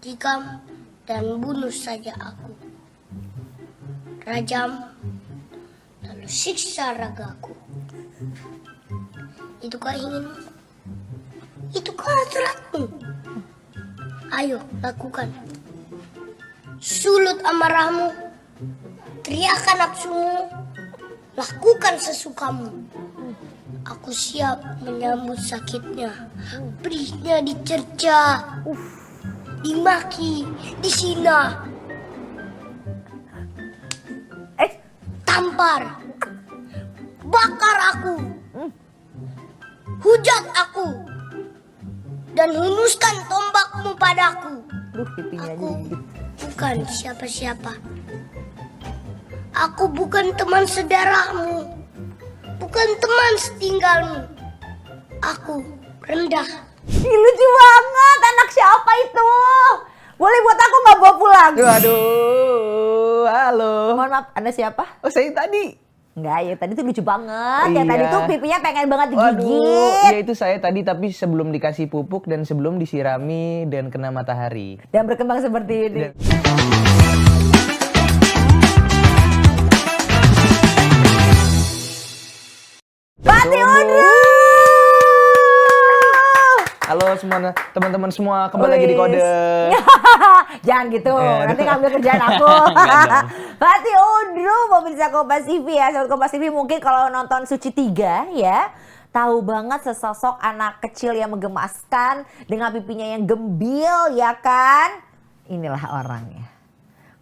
tikam, dan bunuh saja aku. Rajam, lalu siksa ragaku. Itukah inginmu? Itukah hasratmu? Ayo, lakukan. Sulut amarahmu, teriakan nafsumu, lakukan sesukamu. Aku siap menyambut sakitnya, pedihnya dicerca, dimaki, disina, tampar, bakar aku, hujat aku, dan hunuskan tombakmu padaku. Aku bukan siapa-siapa. Aku bukan teman sedarahmu, bukan teman setinggalmu. Aku rendah. Ih, lucu banget, anak siapa itu? Boleh buat aku nggak bawa pulang? Aduh, halo. Mohon maaf, Anda siapa? Oh, saya tadi. Enggak, ya tadi tuh lucu banget. Oh, Yang tadi iya. tuh pipinya pengen banget Waduh, digigit. ya itu saya tadi tapi sebelum dikasih pupuk dan sebelum disirami dan kena matahari. Dan berkembang seperti ini. Dan- Fatih Undru! Halo semua teman-teman semua, kembali lagi di Kode. Jangan gitu, nanti ngambil kerjaan aku. Enggak dong. Fatih Undru, pemirsa Kompas TV ya. Sobat Kompas TV mungkin kalau nonton Suci 3 ya, tahu banget sesosok anak kecil yang menggemaskan dengan pipinya yang gembil ya kan? Inilah orangnya.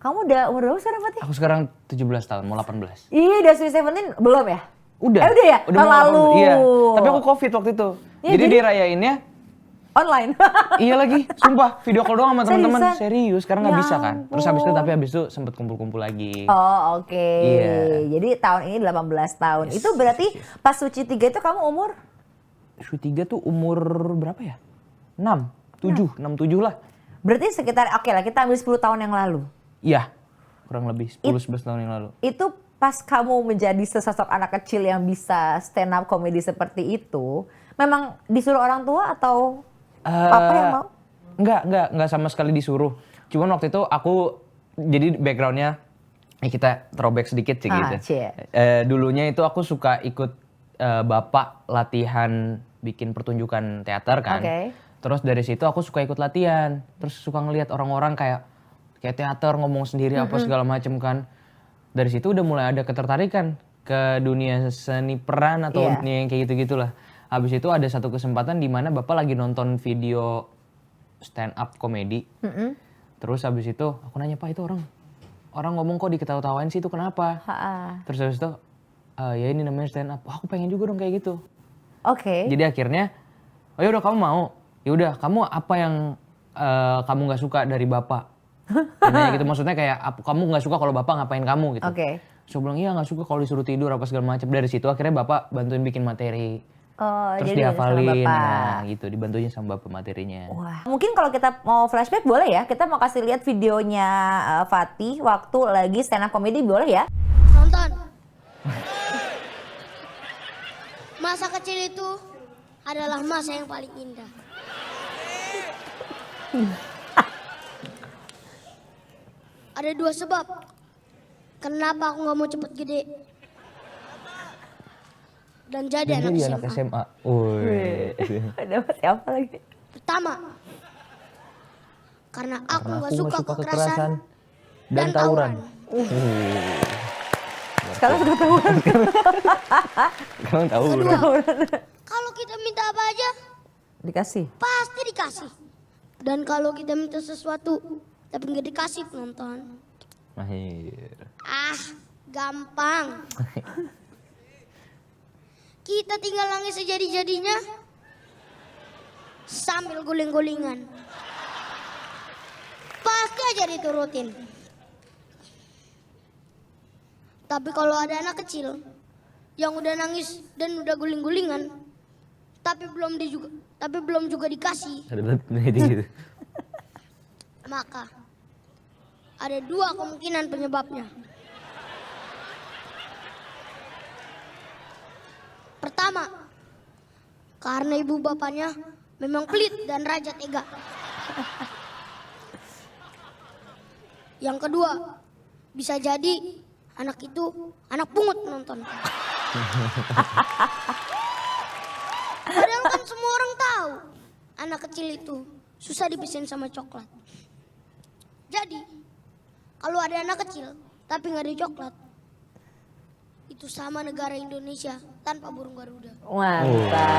Kamu udah umur berapa sekarang Fatih? Aku sekarang 17 tahun, mau 18. Iya, udah Sweet Seventeen belum ya? Udah. Udah ya? Udah Tahun mau 18. lalu. Iya. Tapi aku Covid waktu itu. Ya, jadi jadi- dirayainnya Online. iya lagi, sumpah video call doang sama teman-teman. Seriusan? Serius, sekarang nggak Ya bisa kan. Terus habis itu sempet kumpul-kumpul lagi. Oh oke. Iya. Jadi tahun ini 18 tahun. Itu berarti pas Suci 3 itu kamu umur? Shu 3 tuh umur berapa ya? 6, 7 lah. Berarti sekitar oke lah kita ambil 10 tahun yang lalu. Iya, kurang lebih 10-11 tahun yang lalu. Itu pas kamu menjadi sesosok anak kecil yang bisa stand up comedy seperti itu, memang disuruh orang tua atau apa yang mau? Enggak sama sekali disuruh. Cuman waktu itu aku, jadi backgroundnya, kita throwback sedikit sih gitu. Cie. Dulunya itu aku suka ikut bapak latihan bikin pertunjukan teater kan. Oke. Terus dari situ aku suka ikut latihan. Terus suka ngelihat orang-orang kayak teater ngomong sendiri apa segala macem kan. Dari situ udah mulai ada ketertarikan ke dunia seni peran atau Iya. dunia yang kayak gitu-gitulah. Habis itu ada satu kesempatan di mana bapak lagi nonton video stand up komedi. Terus habis itu aku nanya, Pak itu orang ngomong kok diketawa-tawain sih itu kenapa? Terus habis itu ya ini namanya stand up. Wah, aku pengen juga dong kayak gitu. Oke. Jadi akhirnya, oh yaudah kamu mau? Yaudah kamu apa yang kamu nggak suka dari bapak? Dia nanya gitu, maksudnya kayak kamu nggak suka kalau bapak ngapain kamu gitu. Oke. So bilang iya nggak suka kalau disuruh tidur apa segala macam. Dari situ akhirnya bapak bantuin bikin materi. Oh, Terus jadi dihafalin, sama Bapak. nah gitu dibantunya sama bapak materinya. Wah, mungkin kalau kita mau flashback boleh ya? Kita mau kasih lihat videonya Fatih waktu lagi stand up comedy boleh ya? Nonton. Masa kecil itu adalah masa yang paling indah. Ada dua sebab. Kenapa aku nggak mau cepet gede dan jadi Dan anak jadi SMA. anak SMA. Wih. Dapat siapa lagi? Pertama, karena aku Karena nggak aku suka nggak suka kekerasan dan tawuran. Sekarang sudah tahu. Kamu tawuran. Kalau kita minta apa aja, Dikasih. pasti dikasih. Dan kalau kita minta sesuatu tapi nggak dikasih penonton, Mahir. gampang. Kita tinggal nangis sejadi-jadinya sambil guling-gulingan. Pasti aja diturutin. Tapi kalau ada anak kecil yang udah nangis dan udah guling-gulingan, tapi belum juga dikasih, Ada banget gitu. maka ada dua kemungkinan penyebabnya. Pertama, karena ibu bapaknya memang pelit dan raja tega. Yang kedua, bisa jadi anak itu anak pungut nonton. Padahal kan semua orang tahu anak kecil itu susah dipisahin sama coklat. Jadi kalau ada anak kecil tapi nggak ada coklat, itu sama negara Indonesia tanpa burung Garuda. Mantap.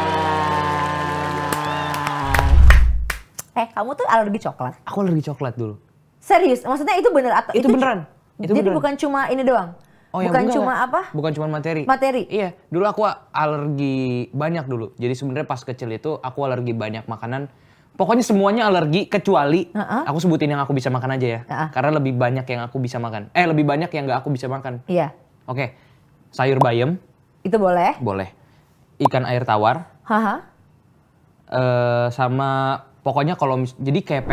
Kamu tuh alergi coklat? Aku alergi coklat dulu. Serius? Maksudnya itu bener atau Itu beneran. Itu jadi beneran. bukan cuma ini doang? Oh, ya bukan enggak. cuma apa? Bukan cuma materi. Materi? Iya, dulu aku alergi banyak dulu. Jadi sebenarnya pas kecil itu aku alergi banyak makanan. Pokoknya semuanya alergi kecuali aku sebutin yang aku bisa makan aja ya. Karena lebih banyak yang aku bisa makan. Lebih banyak yang nggak aku bisa makan. Iya. Oke, sayur bayam. Itu boleh? Boleh. Ikan air tawar. Haha. Sama pokoknya kalau jadi kayak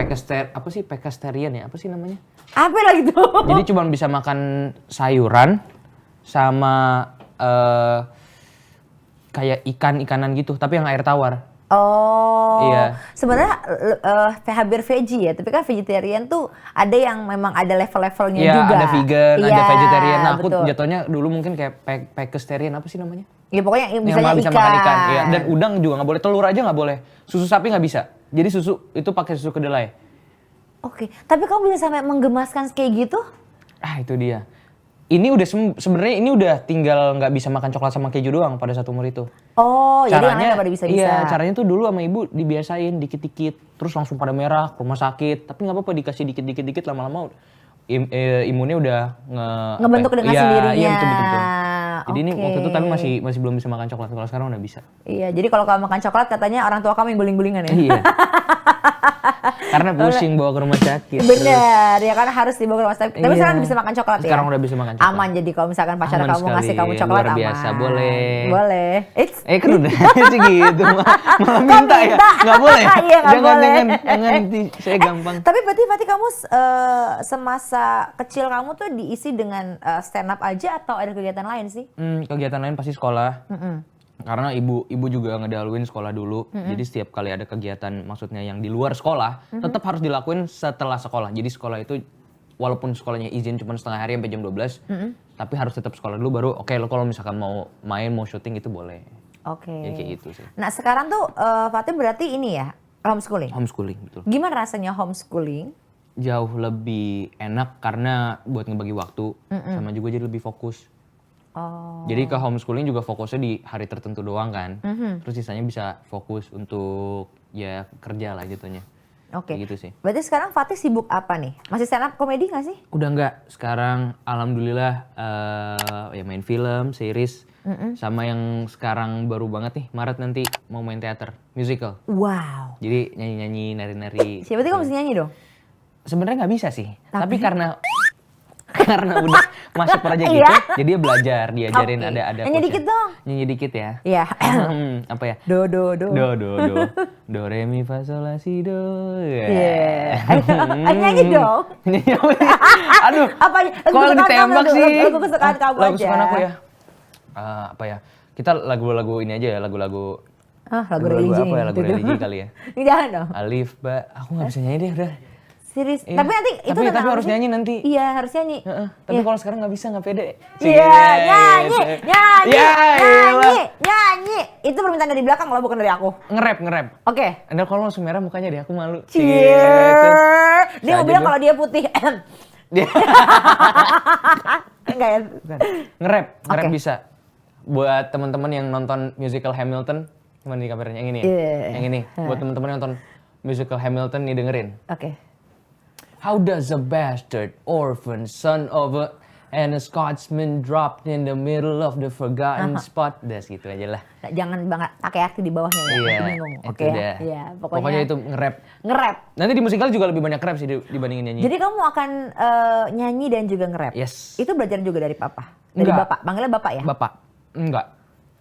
pescatarian ya, apa sih namanya? Apa lagi tuh? Jadi cuma bisa makan sayuran sama kayak ikan-ikanan gitu, tapi yang air tawar. Oh, Iya. Sebenarnya hampir veggie ya, tapi kan vegetarian tuh ada yang memang ada level-levelnya Iya, juga. ada vegan, Iya, ada vegetarian. Nah, aku betul. jatuhnya dulu mungkin kayak pescatarian, apa sih namanya? Ya pokoknya Yang misalnya malah bisa ikan. makan ikan. Iya, dan udang juga nggak boleh, telur aja nggak boleh. Susu sapi nggak bisa. Jadi susu itu pakai susu kedelai. Oke, tapi kamu bisa sampai menggemaskan kayak gitu? Itu dia. Ini udah sebenarnya ini udah tinggal nggak bisa makan coklat sama keju doang pada saat umur itu. Oh, jadi Caranya yang pada bisa-bisa. Iya, caranya tuh dulu sama ibu dibiasain dikit-dikit, terus langsung pada merah ke rumah sakit. Tapi nggak apa-apa dikasih dikit-dikit lama-lama imunnya udah Ngebentuk dengan sendirinya. Iya, betul. Jadi ini Oke. waktu itu tapi masih belum bisa makan coklat. Kalau sekarang udah bisa. Iya, jadi kalau kamu makan coklat katanya orang tua kamu yang guling-gulingan ya? Iya. Karena pusing bawa ke rumah sakit. Bener, ya kan harus dibawa ke rumah sakit. Tapi Iya. sekarang bisa makan coklat ya? Sekarang udah bisa makan coklat. Aman jadi kalau misalkan pacar Aman kamu ngasih sekali, kamu coklat luar biasa, aman. boleh. Boleh. Kan udah sih gitu. Malah minta ya. Nggak boleh. Iya, nggak boleh. Jangan nanti saya gampang. Tapi berarti kamu semasa kecil kamu tuh diisi dengan stand up aja atau ada kegiatan lain sih? Kegiatan lain pasti sekolah. Karena ibu juga ngedahuluin sekolah dulu. Jadi setiap kali ada kegiatan maksudnya yang di luar sekolah, tetap harus dilakuin setelah sekolah. Jadi sekolah itu walaupun sekolahnya izin cuma setengah hari sampai jam 12, tapi harus tetap sekolah dulu baru oke, lo kalau misalkan mau main, mau syuting itu boleh. Oke. Ya kayak gitu sih. Nah sekarang tuh Fatim berarti ini ya homeschooling. Homeschooling, betul. Gimana rasanya homeschooling? Jauh lebih enak karena buat ngebagi waktu, sama juga jadi lebih fokus. Oh. Jadi ke homeschooling juga fokusnya di hari tertentu doang kan. Terus sisanya bisa fokus untuk ya kerja lah jatuhnya. Oke. Kayak gitu sih. Berarti sekarang Fatih sibuk apa nih? Masih stand up komedi gak sih? Udah enggak. Sekarang alhamdulillah ya main film, series. Sama yang sekarang baru banget nih, Maret nanti mau main teater, musical. Wow. Jadi nyanyi-nyanyi, nari-nari. Siapa berarti kamu mesti nyanyi dong? Sebenarnya nggak bisa sih. Tapi karena udah masuk proyek gitu, jadi dia belajar, diajarin Oke. ada Nyanyi coachnya. dikit dong. Nyanyi dikit ya. Iya. Apa ya? Do. Do re mi fa sol la si do. Iya. Ayo nyanyi dong. Nyanyi apa sih? Aduh. Apa? Kok ditembak sih? Lagu kesukaan kamu Lagu aja. kesukaan aku ya. Apa ya? Kita lagu-lagu ini aja ya, lagu-lagu. Lagu religi. apa ya? Lagu religi kali ya. Jangan dong. Alif, ba. Aku nggak bisa nyanyi deh udah. Serius. Iya. Tapi nanti itu tentang tapi apa harus sih? nyanyi nanti. Iya, harus nyanyi. Tapi Iya. kalau sekarang nggak bisa, nggak pede. Iya, nyanyi. Ya, Nyanyi. Itu permintaan dari belakang loh, bukan dari aku. Nge-rap. Oke. Anda kalau langsung merah mukanya deh, aku malu. Cheers. Dia mau Saja bilang gua. kalau dia putih. Dia- Enggak ya? Bukan. Nge-rap Oke. bisa. Buat teman-teman yang nonton musical Hamilton, gimana nih kabarnya? Yang ini ya? Iya. Yang ini. Buat teman-teman yang nonton musical Hamilton nih dengerin. Oke. How does a bastard orphan son of a and a Scotsman dropped in the middle of the forgotten spot? Udah gitu aja lah. Nah, jangan banget pakai arti di bawahnya ya. Iya, Bingung. itu Oke. dah. Iya, Pokoknya itu nge-rap. nge-rap. Nanti di musikal juga lebih banyak rap sih dibandingin nyanyi. Jadi kamu akan nyanyi dan juga nge-rap? Yes. Itu belajar juga dari papa? Dari Enggak. bapak? Panggilnya bapak ya? Bapak. Enggak.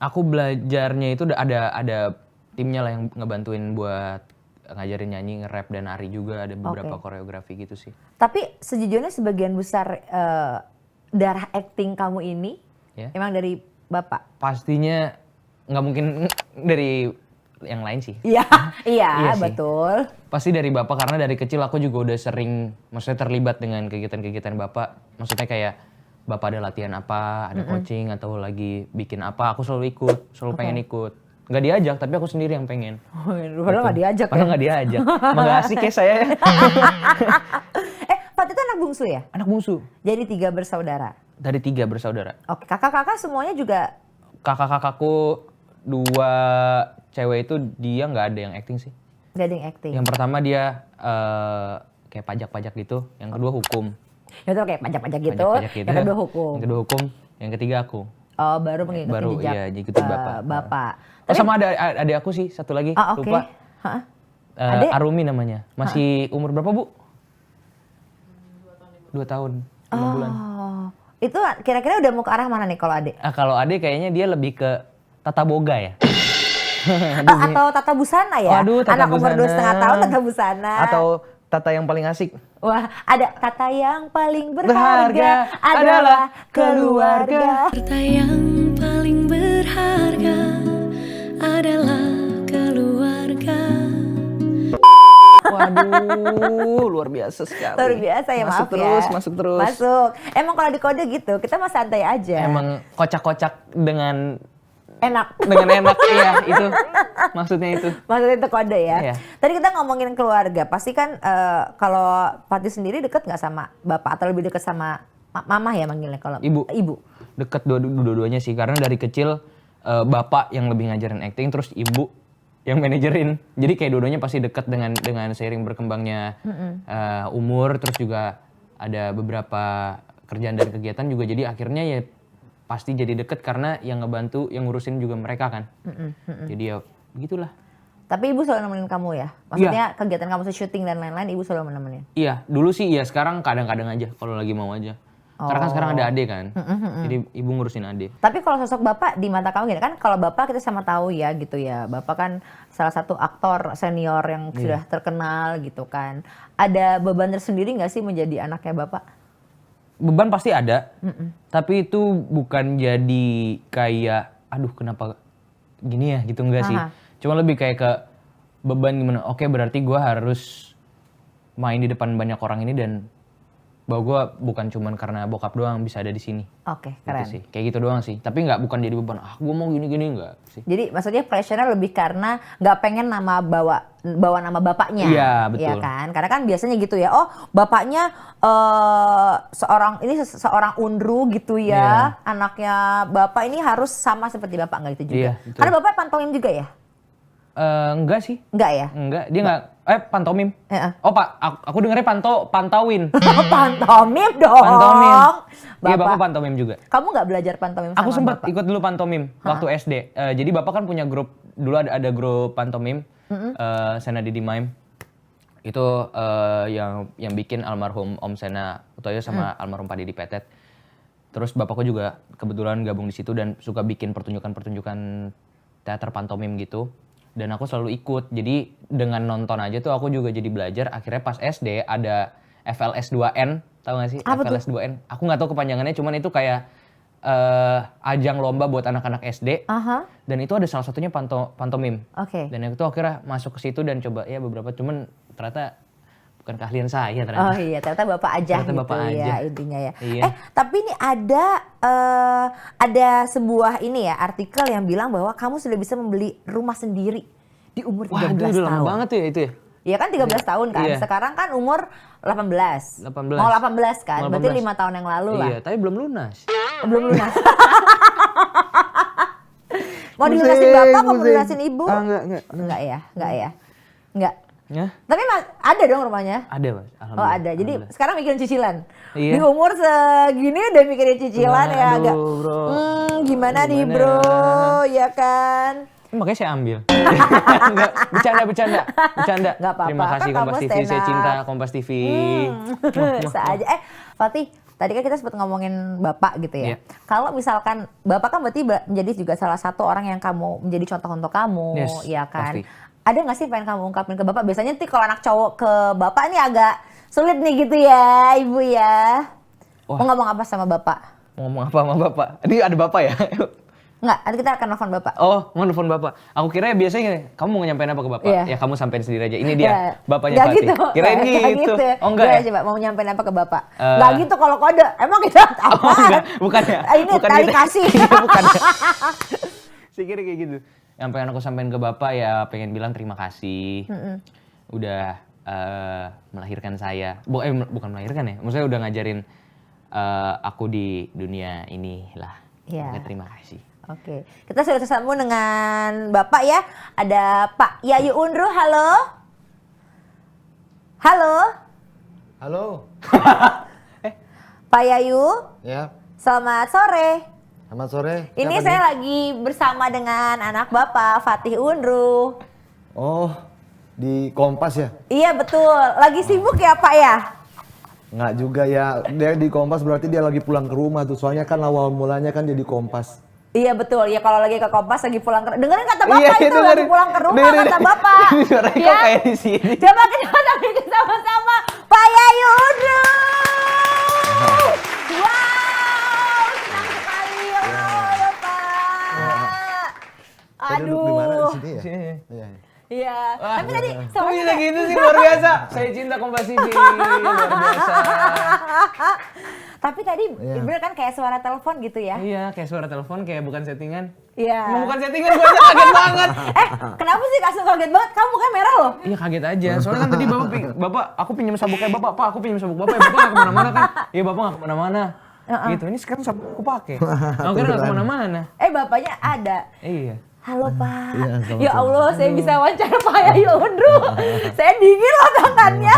Aku belajarnya itu ada timnya lah yang ngebantuin buat ngajarin nyanyi, nge-rap dan nari juga, ada beberapa koreografi gitu sih. Tapi sejujurnya sebagian besar darah acting kamu ini Ya. emang dari bapak? Pastinya nggak mungkin dari yang lain sih. Iya, iya Iya sih. betul. Pasti dari bapak, karena dari kecil aku juga udah sering, maksudnya terlibat dengan kegiatan-kegiatan bapak. Maksudnya kayak bapak ada latihan apa, ada coaching atau lagi bikin apa, aku selalu ikut, selalu pengen ikut. Nggak diajak, tapi aku sendiri yang pengen. Padahal nggak diajak Padahal nggak diajak. Emang nggak asik ya saya. Fatih itu anak bungsu ya? Anak bungsu. Jadi 3 bersaudara. Dari 3 bersaudara. Oke, kakak-kakak semuanya juga. Kakak-kakakku 2 cewek itu dia nggak ada yang acting sih. Gak ada yang acting. Yang pertama dia kayak pajak-pajak gitu. Yang kedua hukum. Ya itu kayak pajak-pajak gitu. Pajak-pajak gitu. Yang kedua hukum. Yang kedua hukum. Yang ketiga aku. Oh, baru mengikuti Baru, jejak iya, ngikutin bapak. bapak. Oh, sama ada adik aku sih satu lagi. Oke. Lupa. Hah? Adik? Arumi namanya. Masih umur berapa, Bu? 2 tahun. 5 bulan. Oh, itu kira-kira udah mau ke arah mana nih kalau adik? Kalau adik kayaknya dia lebih ke tata boga ya. Atau tata busana ya? Waduh, tata Anak umur busana. 2,5 tahun tata busana. Atau tata yang paling asik. Wah, ada kata yang paling Berharga berharga adalah keluarga. Harta yang paling berharga adalah keluarga. Waduh, luar biasa sekali. Luar biasa ya, masuk maaf terus, ya. Masuk terus. Masuk. Emang kalau di kode gitu, kita mah santai aja. Emang kocak-kocak dengan Enak. enak. Iya, itu maksudnya itu. Maksudnya itu kode ya. Iya. Tadi kita ngomongin keluarga, pasti kan kalau Fatih sendiri deket nggak sama bapak atau lebih deket sama mama ya manggilnya kalau Ibu. Deket dua-duanya sih, karena dari kecil bapak yang lebih ngajarin acting, terus ibu yang manajerin. Jadi kayak dua-duanya pasti deket dengan seiring berkembangnya umur, terus juga ada beberapa kerjaan dan kegiatan juga, jadi akhirnya ya pasti jadi deket karena yang ngebantu, yang ngurusin juga mereka kan. Jadi ya begitulah. Tapi ibu selalu nemenin kamu ya? Maksudnya kegiatan kamu syuting dan lain-lain ibu selalu nemenin? Iya, dulu sih iya, sekarang kadang-kadang aja kalau lagi mau aja. Karena kan sekarang ada adik kan, jadi ibu ngurusin adik. Tapi kalau sosok bapak di mata kamu gini kan, kalau bapak kita sama tahu ya gitu ya, bapak kan salah satu aktor senior yang sudah terkenal gitu kan. Ada beban tersendiri nggak sih menjadi anaknya bapak? Beban pasti ada, tapi itu bukan jadi kayak, aduh kenapa gini ya gitu, enggak sih. Cuma lebih kayak ke beban gimana, oke berarti gue harus main di depan banyak orang ini dan bahwa gue bukan cuman karena bokap doang bisa ada di sini. Oke, keren. Gitu sih. Kayak gitu doang sih. Tapi bukan jadi beban, gue mau gini-gini, enggak sih. Jadi maksudnya pressure-nya lebih karena nggak pengen bawa nama bapaknya. Iya, betul. Iya kan? Karena kan biasanya gitu ya. Oh, bapaknya seorang undru gitu ya. Iya. Anaknya bapak ini harus sama seperti bapak, nggak gitu juga. Iya, betul. Karena bapak pantomim juga ya? Enggak sih. Enggak ya? Enggak, dia enggak. Pantomim. Heeh. Oh, Pak, aku dengernya pantauin. Pantomim dong. Pantomim. Iya, Bapak, Bapak pantomim juga. kamu nggak belajar pantomim sama Aku sempat bapak? ikut dulu pantomim waktu SD. Jadi Bapak kan punya grup, dulu ada grup pantomim, Sena Didi Mime. Itu yang bikin almarhum Om Sena Utoyo sama almarhum Pak Didi Petet. Terus Bapakku juga kebetulan gabung di situ dan suka bikin pertunjukan-pertunjukan teater pantomim gitu. Dan aku selalu ikut, jadi dengan nonton aja tuh aku juga jadi belajar. Akhirnya pas SD ada FLS2N, tahu gak sih? Apa tuh? FLS2N. Aku nggak tahu kepanjangannya, cuman itu kayak ajang lomba buat anak-anak SD. Dan itu ada salah satunya pantomim. Oke. Dan itu akhirnya masuk ke situ dan coba ya beberapa, cuman ternyata bukan keahlian saya ternyata. Oh iya, ternyata bapak aja Ternyata gitu bapak ya aja. intinya ya. Iya. Tapi ini ada sebuah ini ya artikel yang bilang bahwa kamu sudah bisa membeli rumah sendiri di umur 13 Wah, itu udah lama tahun. banget tuh ya itu ya. Iya kan 13 tahun kan. Iya. Sekarang kan umur 18. 18. Mau 18 kan? Mau Berarti 18. 5 tahun yang lalu lah. Iya, tapi belum lunas. Belum lunas. Mau dilunasin bapak apa mau dilunasin ibu? Enggak. Enggak ya, enggak ya. Enggak. Ya? Tapi ada dong rumahnya. Ada, Mas. Oh Alhamdulillah. ada, jadi Alhamdulillah. sekarang mikirin cicilan. Iya. Di umur segini udah mikirin cicilan ya Aduh, agak. bro. Gimana nih Gimana bro, ya? ya kan? Makanya saya ambil. Enggak, bercanda. Nggak apa-apa, Terima kasih kan kamu Kompas TV, stand saya up. cinta Kompas TV. Seaja. Fatih, tadi kan kita sempat ngomongin bapak gitu ya. Iya. Kalau misalkan bapak kan berarti menjadi juga salah satu orang yang kamu menjadi contoh untuk kamu, Yes, ya kan? pasti. Ada nggak sih pengen kamu ungkapin ke bapak? Biasanya tuh kalau anak cowok ke bapak ini agak sulit nih gitu ya, ibu ya. Wah. Mau ngomong apa sama bapak? Mau ngomong apa sama Bapak? Ini ada Bapak ya? Enggak, nanti kita akan nelfon Bapak. Oh, mau nelfon Bapak. Aku kira ya biasanya gini, kamu mau nyampein apa ke Bapak? Iya. Ya kamu sampein sendiri aja. Ini dia, Bapaknya Nggak Fatih. gitu. Kirain Nggak gitu. Oh enggak Gimana ya? coba mau nyampein apa ke Bapak? Nggak gitu kalau kode. Emang kita apa? Oh enggak, bukan ya? Ini Bukan tali gitu. kasih. Bukan ya? Saya kira kayak gitu. Yang pengen aku sampein ke Bapak ya pengen bilang terima kasih. Udah melahirkan saya. Bukan melahirkan ya, maksudnya udah ngajarin aku di dunia ini lah. Iya. Makanya terima kasih. Oke, kita sudah tersambung dengan Bapak ya. Ada Pak Yayu Undru, halo. Halo, Halo. Pak Yayu. Ya, Selamat sore. selamat sore. Ini Siapa saya nih? lagi bersama dengan anak Bapak Fatih Undru. Oh, di Kompas ya? Iya betul, lagi sibuk ya Pak ya? Nggak juga ya, dia di Kompas berarti dia lagi pulang ke rumah tuh. Soalnya kan awal mulanya kan dia di Kompas. Iya betul, ya kalau lagi ke Kompas lagi pulang ke dengerin kata Bapak Iya, itu lagi dengerin. pulang ke rumah Dengerin. kata Bapak. Ini suaranya kok kayak di sini. Coba kita sambil sama-sama Pak Yayu Undru. Wow, senang sekali ya Pak. Saya duduk di mana di sini ya? Sini. Iya. Iya, tapi tadi Kok bisa gitu sih, luar biasa. Saya cinta Kompas TV, luar biasa. Tapi tadi Iya. bener kan kayak suara telepon gitu ya? Iya, kayak suara telepon, kayak bukan settingan. Iya. Emang bukan settingan, gue aja kaget banget. Kenapa sih langsung kaget banget? Kamu mukanya merah loh. Iya kaget aja, soalnya kan tadi bapak, aku pinjam sabuk kayak bapak, aku pinjam sabuk bapak, ya bapak gak kemana-mana kan? Iya bapak gak kemana-mana. Gitu, ini sekarang sabuk aku pakai. Aku kira gak kemana-mana. Bapaknya ada. Iya. Halo Pak. Iya, selamat Ya sore. Allah, saya bisa wawancara Pak Yayu Undru. Saya dingin loh tangannya.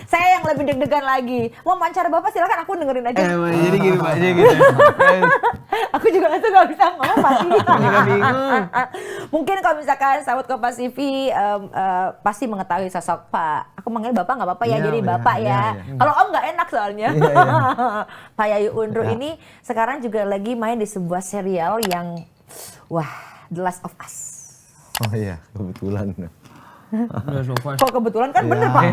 Saya yang lebih deg-degan lagi. Mau wawancara Bapak silakan, aku dengerin aja. Jadi gini Pak, jadi gitu. Aku juga langsung gak bisa ngomong pasti. Aku juga bingung. Mungkin kalau misalkan sahabat Kompas TV pasti mengetahui sosok Pak. Aku manggil Bapak nggak apa-apa ya, Iya, jadi iya, Bapak iya, ya. iya. Kalau Om nggak enak soalnya. Iya, iya. Pak Yayu Undru Ya. ini sekarang juga lagi main di sebuah serial yang wah, The Last of Us. Oh iya, kebetulan. Udah sofa. Kok kebetulan kan bener Iya. Pak?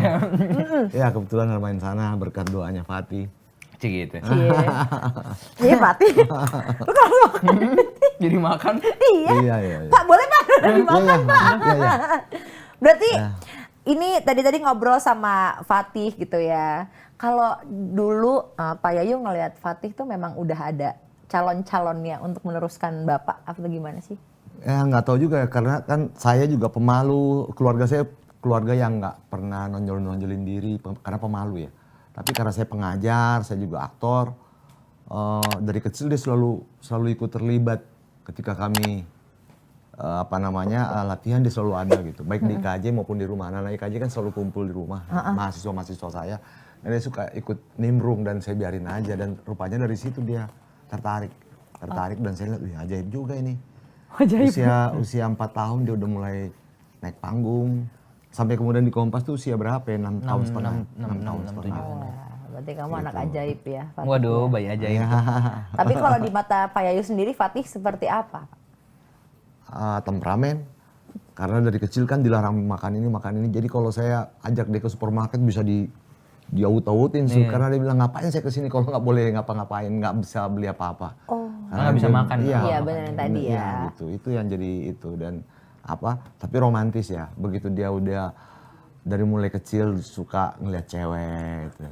Ya kebetulan main sana berkat doanya Fatih. Cik gitu. Iya. Iya Fatih. Lu kalau Jadi makan. iya. Iya, iya, iya. Pak boleh Pak dimakan Iya, Pak. iya, iya. Berarti Ya. ini tadi ngobrol sama Fatih gitu ya. Kalau dulu Pak Yayu ngelihat Fatih tuh memang udah ada calon-calonnya untuk meneruskan Bapak atau gimana sih? Ya nggak tahu juga ya, karena kan saya juga pemalu, keluarga saya keluarga yang nggak pernah nonjolin diri karena pemalu ya. Tapi karena saya pengajar, saya juga aktor, dari kecil dia selalu ikut terlibat ketika kami latihan, dia selalu ada gitu, baik di IKJ maupun di rumah. Anak-anak IKJ kan selalu kumpul di rumah, mahasiswa-mahasiswa saya, dan dia suka ikut nimbrung dan saya biarin aja, dan rupanya dari situ dia tertarik dan saya lihat, wih ajaib juga ini. Ajaib. Usia 4 tahun dia udah mulai naik panggung. Sampai kemudian di Kompas tuh usia berapa ya? 6 tahun setengah. 6 tahun setengah. Wah, berarti kamu anak ajaib ya Fatih. Waduh, bayi aja ya. Tapi kalau di mata Pak Yayu sendiri Fatih seperti apa? Temperamen. Karena dari kecil kan dilarang makan ini. Jadi kalau saya ajak dia ke supermarket bisa diaut-autin sih. Karena dia bilang ngapain saya kesini kalau nggak boleh ngapa-ngapain, nggak bisa beli apa-apa. Oh. Karena nggak bisa makan. Iya, benar yang tadi ya. Iya, gitu. Itu yang jadi itu, dan tapi romantis ya. Begitu dia udah dari mulai kecil suka ngeliat cewek gitu.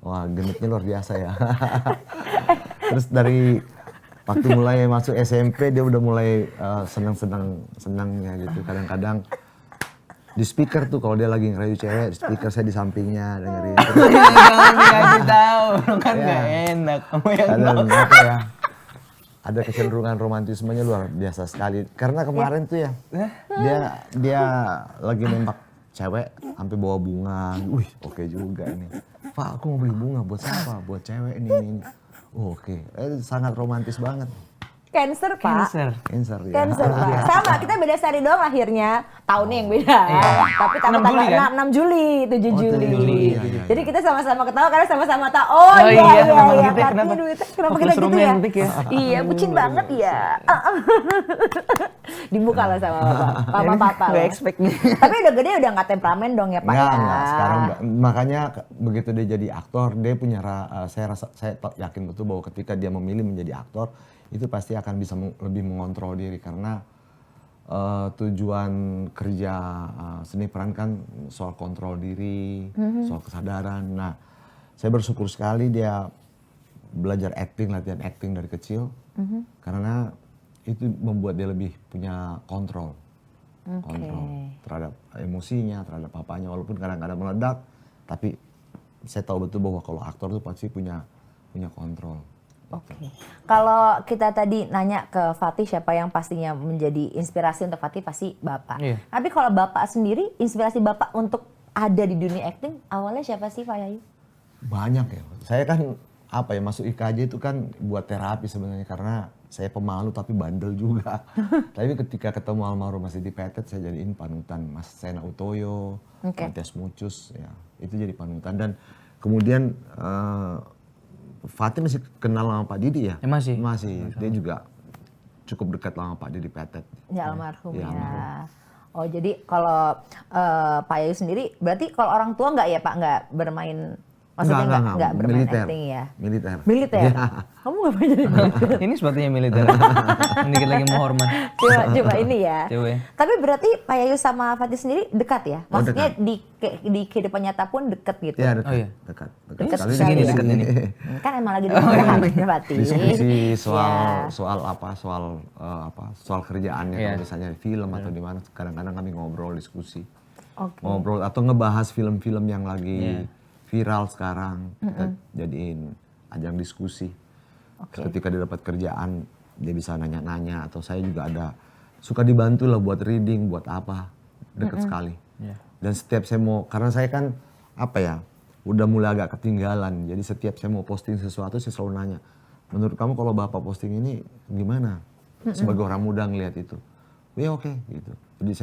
Wah, genitnya luar biasa ya. Terus dari waktu mulai masuk SMP dia udah mulai senangnya gitu. Kadang-kadang di speaker tuh kalau dia lagi ngerayu cewek, di speaker saya di sampingnya dengerin. Jangan dikasih tahu, kan Iya. gak enak. Kamu yang Kadang tahu. apa ya? Ada kecenderungan romantismenya luar biasa sekali. Karena kemarin tuh ya, dia lagi nembak cewek sampai bawa bunga. Wih, oke juga nih. Pak, aku mau beli bunga buat siapa? Buat cewek ini. Oh, oke. Sangat romantis banget. Cancer Pak. Cancer ya. Cancer Pak. Sama, kita beda sehari doang lahirnya. Tahunnya yang beda. Tapi 6 Juli kan? 6 Juli, 7 Oh, Juli. 7 Juli, iya, iya, Jadi iya. kita sama-sama ketawa karena sama-sama tahu. Oh, Oh iya, iya, iya, memang iya. gitu ya, Fatih, kenapa? duit, kenapa Fokus kita gitu ya? romantis ya. Iya, bucin banget ya. Dibuka lah sama papa. Gak expect nih. Tapi udah gede udah nggak temperamen dong ya Pak ya? Enggak. Sekarang udah. Makanya begitu dia jadi aktor, dia punya saya yakin betul bahwa ketika dia memilih menjadi aktor, itu pasti akan bisa lebih mengontrol diri karena tujuan kerja seni peran kan soal kontrol diri, soal kesadaran. Nah, saya bersyukur sekali dia belajar acting, latihan acting dari kecil, karena itu membuat dia lebih punya kontrol terhadap emosinya, terhadap papanya, walaupun kadang-kadang meledak, tapi saya tahu betul bahwa kalau aktor itu pasti punya kontrol. Oke. Kalau kita tadi nanya ke Fatih siapa yang pastinya menjadi inspirasi untuk Fatih, pasti Bapak. Iya. Tapi kalau Bapak sendiri, inspirasi Bapak untuk ada di dunia acting awalnya siapa sih Pak Yayu? Banyak ya. Saya kan masuk IKJ itu kan buat terapi sebenarnya karena saya pemalu tapi bandel juga. Tapi ketika ketemu almarhum Mas Didi Petet, saya jadiin panutan Mas Sena Utoyo, Matias Mucus, ya itu jadi panutan. Dan kemudian Fatih masih kenal sama Pak Didi ya? Ya masih. Dia juga cukup dekat sama Pak Didi Petet. Ya almarhum Ya, ya. almarhum. Oh jadi kalau Pak Yayu sendiri, berarti kalau orang tua nggak ya Pak nggak bermain, maksudnya nggak bermain militer. acting ya? Militer. Militer? Ya. Kamu ngapain jadi militer? Ini sepertinya militer. Dikit lagi mau hormat. Coba ini ya. Coba ya. Tapi berarti Pak Yayu sama Fatih sendiri dekat ya? Oh, Maksudnya dekat. di kehidupan nyata pun dekat gitu? Ya dekat. Oh, iya. Dekat Dekat sekali. sekali ya? dekat ini. Kan emang lagi di Fatih. Diskusi Ya. soal kerjaannya Iya. kalau misalnya di film atau di mana kadang-kadang kami ngobrol diskusi. Oke. Ngobrol atau ngebahas film-film yang lagi viral sekarang, kita jadiin ajang diskusi. Oke. Ketika dia dapat kerjaan, dia bisa nanya-nanya atau saya juga suka dibantu lah buat reading, buat apa, deket sekali. Iya. Dan setiap saya mau, karena saya kan udah mulai agak ketinggalan, jadi setiap saya mau posting sesuatu saya selalu nanya, menurut kamu kalau Bapak posting ini gimana? Sebagai orang muda ngelihat itu, ya oke, gitu. Jadi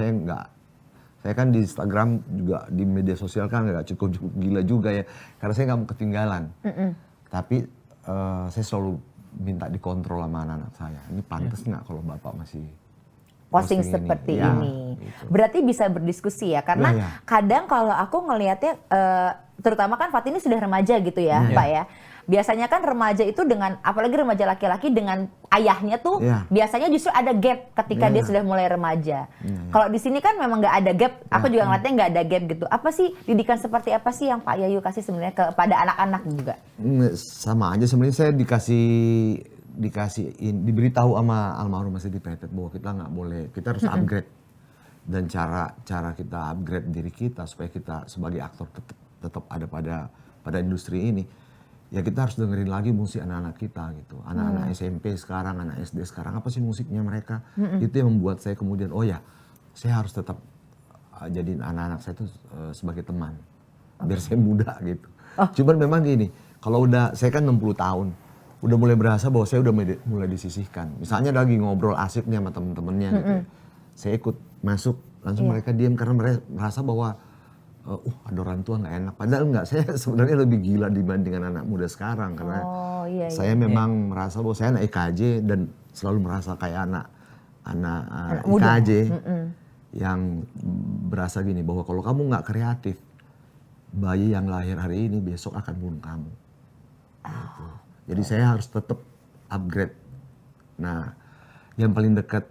saya kan di Instagram juga di media sosial kan nggak cukup gila juga ya, karena saya nggak mau ketinggalan. Tapi saya selalu minta dikontrol sama anak-anak saya. Ini pantas nggak kalau Bapak masih Posting ini? seperti Ya, ini. gitu. Berarti bisa berdiskusi ya, karena Ya. kadang kalau aku ngelihatnya, terutama kan Fatih ini sudah remaja gitu ya Pak ya. Biasanya kan remaja itu dengan, apalagi remaja laki-laki dengan ayahnya tuh biasanya justru ada gap ketika dia sudah mulai remaja. Kalau di sini kan memang nggak ada gap, aku juga ngeliatnya nggak ada gap gitu. Apa sih didikan seperti apa sih yang Pak Yayu kasih sebenarnya kepada anak-anak juga? Sama aja sebenarnya, saya diberitahu sama almarhum Mas Didi Petet bahwa kita nggak boleh, kita harus upgrade. Dan cara kita upgrade diri kita supaya kita sebagai aktor tetap ada pada industri ini, ya kita harus dengerin lagi musik anak-anak kita gitu. Anak-anak SMP sekarang, anak SD sekarang, apa sih musiknya mereka? Itu yang membuat saya kemudian, oh ya, saya harus tetap jadiin anak-anak saya itu sebagai teman. Biar saya muda gitu. Cuman memang gini, kalau saya kan 60 tahun, udah mulai berasa bahwa saya udah mulai disisihkan. Misalnya lagi ngobrol asik nih sama temen-temennya gitu. Saya ikut masuk, langsung mereka diam karena mereka merasa bahwa ada orang tua nggak enak. Padahal nggak, saya sebenarnya lebih gila dibandingkan anak muda sekarang karena saya memang merasa bahwa saya anak IKJ dan selalu merasa kayak anak IKJ yang berasa gini bahwa kalau kamu nggak kreatif, bayi yang lahir hari ini besok akan bunuh kamu. Gitu. Jadi saya harus tetap upgrade. Nah, yang paling dekat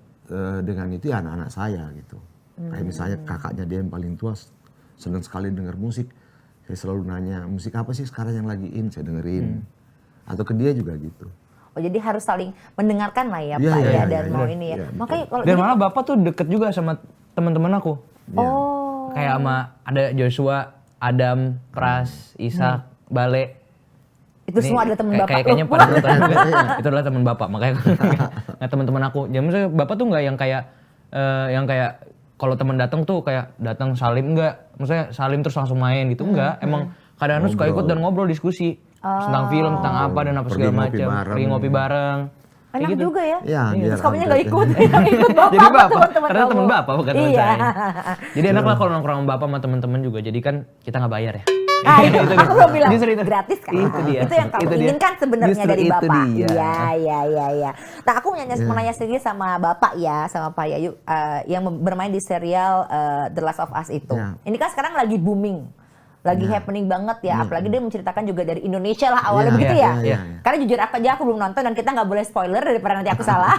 dengan itu ya anak-anak saya gitu. Kayak misalnya kakaknya dia yang paling tua senang sekali dengar musik. Saya selalu nanya, musik apa sih sekarang yang lagi in? Saya dengerin. Atau ke dia juga gitu. Oh jadi harus saling mendengarkan lah ya Iya, Pak iya, ya, iya, dan iya, mau iya, ini ya. iya, Makanya kalau Dan malah Bapak tuh deket juga sama teman-teman aku. oh Kayak sama ada Joshua, Adam, Pras, Ishak, Bale. itu semua ada teman Bapak. Kayaknya loh. pada nonton juga. Itu adalah teman Bapak. Makanya nggak teman-teman aku. Jadi maksudnya Bapak tuh nggak yang kayak kalau teman datang tuh kayak datang salim, enggak. Maksudnya salim terus langsung main gitu, enggak. Emang kadang-kadang suka ikut dan ngobrol diskusi tentang film, tentang apa dan apa Pergi segala ngopi macam. bareng. Pergi ngopi bareng. Kayak Enak gitu. juga ya. Ya, biar Terus kamunya nggak upgrade. ikut, yang ikut Bapak. Jadi Bapak, teman-teman karena teman kamu. Bapak bukan teman Iya. saya. Jadi enak lah kalau nongkrong sama Bapak sama teman-teman juga. Jadi kan kita nggak bayar ya. Ah, itu aku belum bilang Justru itu. gratis kan. Itu dia. Itu yang kamu Itu dia. inginkan sebenarnya Justru dari itu Bapak. dia. Iya. Nah aku mau nanya sedikit sama Bapak ya, sama Pak Yayu yang bermain di serial The Last of Us itu. Ya. Ini kan sekarang lagi booming. lagi happening banget ya. Apalagi dia menceritakan juga dari Indonesia lah awalnya begitu ya. Karena jujur aku belum nonton dan kita nggak boleh spoiler daripada nanti aku salah.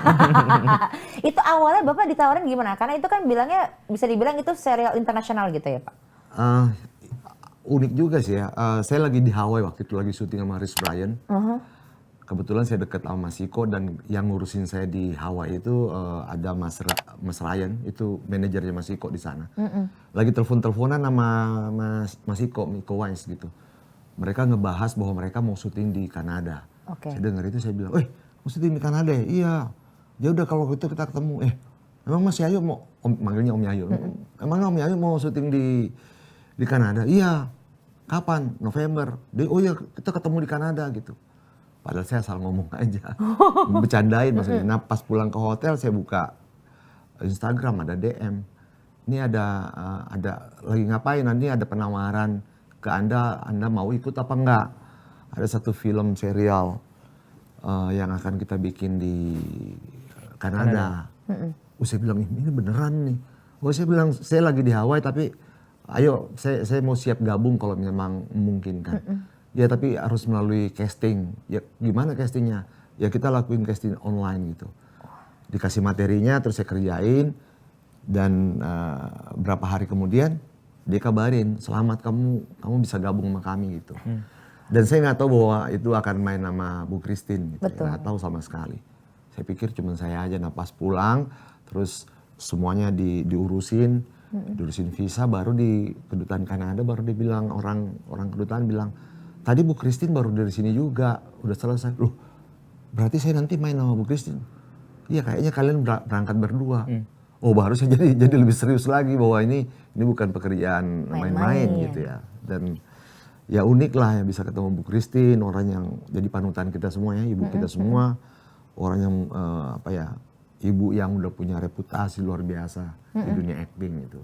Itu awalnya Bapak ditawarin gimana? Karena itu kan bilangnya bisa dibilang itu serial internasional gitu ya Pak. Unik juga sih ya. Saya lagi di Hawaii waktu itu lagi syuting sama Rich Brian. Kebetulan saya dekat sama Mas Iko dan yang ngurusin saya di Hawaii itu ada Mas Ryan, itu manajernya Mas Iko di sana. Lagi telepon-teleponan sama Mas Iko Wines gitu. Mereka ngebahas bahwa mereka mau syuting di Kanada. Saya dengar itu saya bilang, mau syuting di Kanada ya? Iya. Ya udah kalau gitu kita ketemu. Emang Mas Yayu mau, manggilnya Om Yayu. Emang Om Yayu mau syuting di Kanada? Iya. Kapan? November. Oh iya kita ketemu di Kanada gitu. Padahal saya asal ngomong aja, bercandain maksudnya. Nah pas pulang ke hotel saya buka Instagram ada DM. Ini ada lagi ngapain? Nanti ada penawaran ke Anda mau ikut apa enggak? Ada satu film serial yang akan kita bikin di Kanada. Saya bilang ini beneran nih. Saya bilang saya lagi di Hawaii tapi ayo saya mau siap gabung kalau memang memungkinkan. Ya tapi harus melalui casting. Ya gimana castingnya? Ya kita lakuin casting online gitu. Dikasih materinya terus saya kerjain. Dan berapa hari kemudian dia kabarin, selamat kamu bisa gabung sama kami gitu. Dan saya nggak tahu bahwa itu akan main sama Bu Christine gitu. Nggak tahu sama sekali. Saya pikir cuma saya aja. Nah pas pulang terus semuanya diurusin visa, baru di kedutaan Kanada baru dibilang orang kedutaan bilang, tadi Bu Christine baru dari sini juga, udah selesai. Loh, berarti saya nanti main sama Bu Christine? Iya, kayaknya kalian berangkat berdua. Oh, baru saya jadi lebih serius lagi bahwa ini bukan pekerjaan main-main gitu ya. Dan ya unik lah yang bisa ketemu Bu Christine, orang yang jadi panutan kita semua ya, ibu kita semua, orang yang ibu yang udah punya reputasi luar biasa di dunia acting gitu.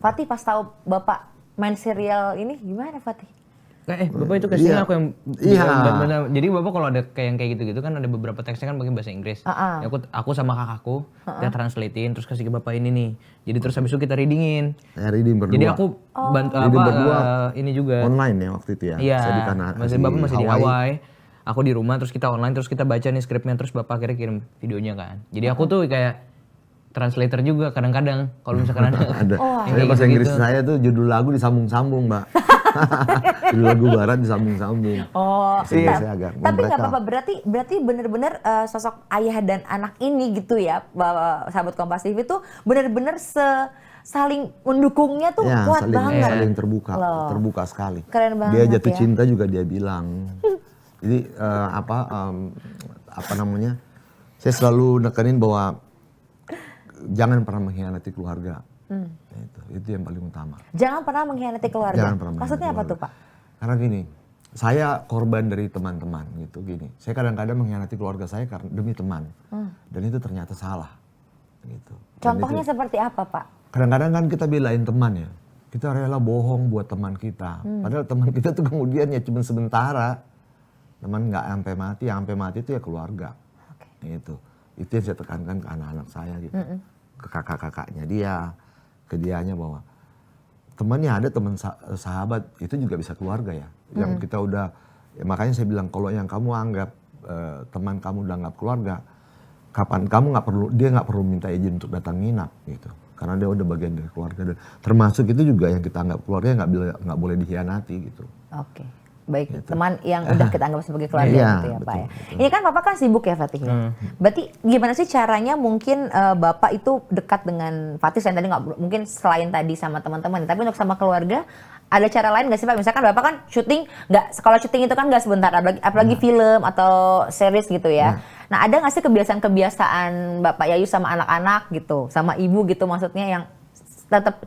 Fatih pas tahu Bapak main serial ini gimana Fatih? Bapak itu kasih aku yang jadi Bapak kalau ada kayak gitu-gitu kan ada beberapa teksnya kan pakai bahasa Inggris. Ya, aku sama kakakku kita translatein terus kasih ke Bapak ini nih. Jadi terus habis itu kita readingin. Reading berdua. Jadi aku bantu ini juga online ya waktu itu ya. Iya. Bapak masih di Hawaii. Aku di rumah terus kita online terus kita baca nih skripnya terus Bapak akhirnya kirim videonya kan. Jadi aku tuh kayak translator juga kadang-kadang kalau misalkan ada. Saya bahasa Inggris saya tuh judul lagu disambung-sambung, Mbak. Judul lagu barat disambung-sambung. Saya agak tapi nggak apa-apa, berarti benar-benar sosok ayah dan anak ini gitu ya, sahabat Kompas TV tuh benar-benar saling mendukungnya tuh kuat banget. Saling terbuka sekali. Keren banget. Dia jatuh cinta juga dia bilang. Jadi apa namanya? Saya selalu nekenin bahwa jangan pernah mengkhianati keluarga. Itu yang paling utama. Jangan pernah mengkhianati keluarga. Maksudnya apa tuh Pak? Karena gini, saya korban dari teman-teman gitu gini. Saya kadang-kadang mengkhianati keluarga saya karena demi teman. Dan itu ternyata salah. Gitu. Contohnya seperti apa Pak? Kadang-kadang kan kita belain teman ya. Kita rela bohong buat teman kita. Padahal teman kita tuh kemudian ya cuma sementara. Teman nggak sampai mati, yang sampai mati itu ya keluarga. Gitu. Itu yang saya tekankan ke anak-anak saya gitu. Ke kakak-kakaknya dia, ke dianya bahwa temannya ada teman sahabat itu juga bisa keluarga ya. Yang kita udah makanya saya bilang kalau yang kamu anggap teman kamu udah anggap keluarga, kapan kamu dia nggak perlu minta izin untuk datang nginap gitu. Karena dia udah bagian dari keluarga. Dan termasuk itu juga yang kita anggap keluarga nggak boleh dikhianati gitu. Baik, gitu. Teman yang udah kita anggap sebagai keluarga gitu ya Pak ya. Ini kan Bapak kan sibuk ya Fatih ya. Berarti gimana sih caranya mungkin Bapak itu dekat dengan Fatih selain tadi mungkin selain tadi sama teman-teman, tapi untuk sama keluarga ada cara lain nggak sih Pak? Misalkan Bapak kan syuting kalau syuting itu kan nggak sebentar, apalagi film atau series gitu ya. Nah ada nggak sih kebiasaan-kebiasaan Bapak Yayu sama anak-anak gitu, sama ibu gitu maksudnya yang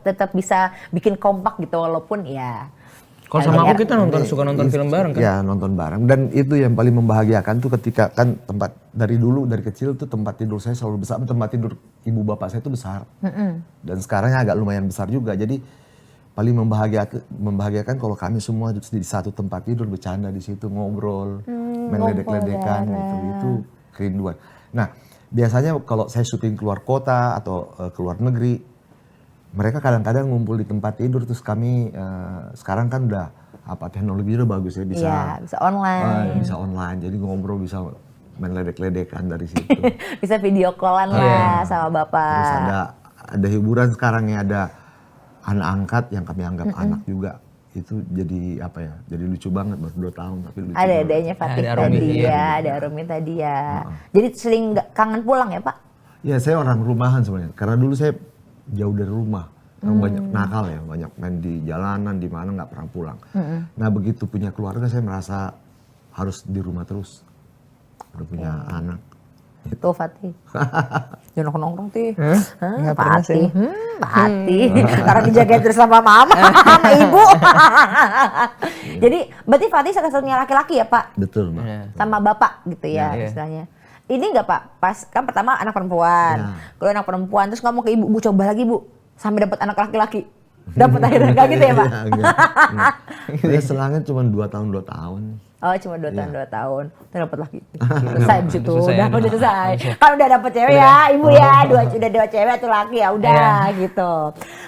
tetap bisa bikin kompak gitu walaupun ya. Kalau sama aku kita suka nonton film bareng kan? Ya nonton bareng dan itu yang paling membahagiakan tuh ketika kan tempat dari kecil tuh tempat tidur saya selalu besar, tempat tidur ibu bapak saya tuh besar. Dan sekarang agak lumayan besar juga jadi paling membahagiakan kalau kami semua di satu tempat tidur bercanda di situ ngobrol, main ledek-ledekan gitu, itu kerinduan. Nah biasanya kalau saya syuting keluar kota atau keluar negeri mereka kadang-kadang ngumpul di tempat tidur, terus kami sekarang kan udah teknologi udah bagus ya, bisa Iya, bisa online. bisa online, jadi ngobrol, bisa main ledek-ledekan dari situ. Bisa video callan lah sama bapak. Terus ada hiburan sekarang ya, ada anak angkat yang kami anggap anak juga. Itu jadi jadi lucu banget, baru 2 tahun tapi lucu. Ada banget. adanya Fatih Ada tadi Arumi, ya, ada Arumi tadi ya. Jadi sering kangen pulang ya Pak? Ya saya orang rumahan sebenarnya, karena dulu saya jauh dari rumah. Banyak nakal ya, banyak main di jalanan, di mana nggak pernah pulang. Nah begitu punya keluarga saya merasa harus di rumah terus. Udah punya anak. Tuh Fatih. Jangan nongkrong Tih. Nggak pernah Fatih. Fatih. Karena dijagain terus sama mama, sama ibu. Jadi berarti Fatih satu-satunya laki-laki ya Pak? Betul, Mbak. Iya. Sama bapak gitu ya Iya. istilahnya. Ini enggak Pak, pas kan pertama anak perempuan. Iya. Kalau anak perempuan terus ngomong ke ibu, "Bu coba lagi Bu." Sampai dapat anak laki-laki. Dapat akhirnya enggak gitu ya Pak? Iya, enggak. Saya selangnya cuma 2 tahun. Oh cuma 2 tahun 2 tahun, terus dapat lagi. Selesai di situ, Selesai, udah udah. selesai. Kan udah dapet cewek ya, ibu ya, udah 2 cewek atau laki ya, udah gitu.